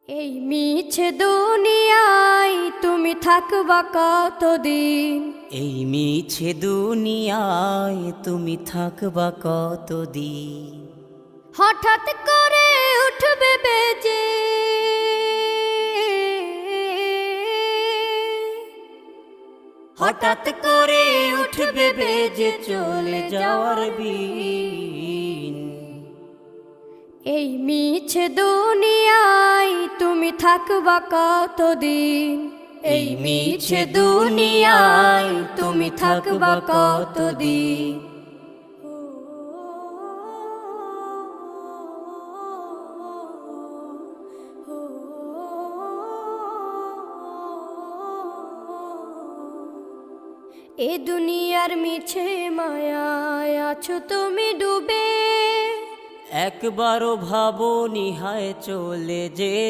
এই মিছে দুনিয়ায় তুমি থাকবা কতদিন? এই মিছে দুনিয়ায় তুমি থাকবা কতদিন? হঠাৎ করে উঠবে বেজে হঠাৎ করে উঠবে বেজে চলে যাওয়ার বিন। এই মিছে দুনিয়ায় তুমি থাকবা কতদিন? এই মিছে দুনিয়ায় তুমি থাকবা কতদিন? এ দুনিয়ার মিছে মায়ায় আছো তুমি ডুবে, একবারও ভাবো নিহায় চলে যেতে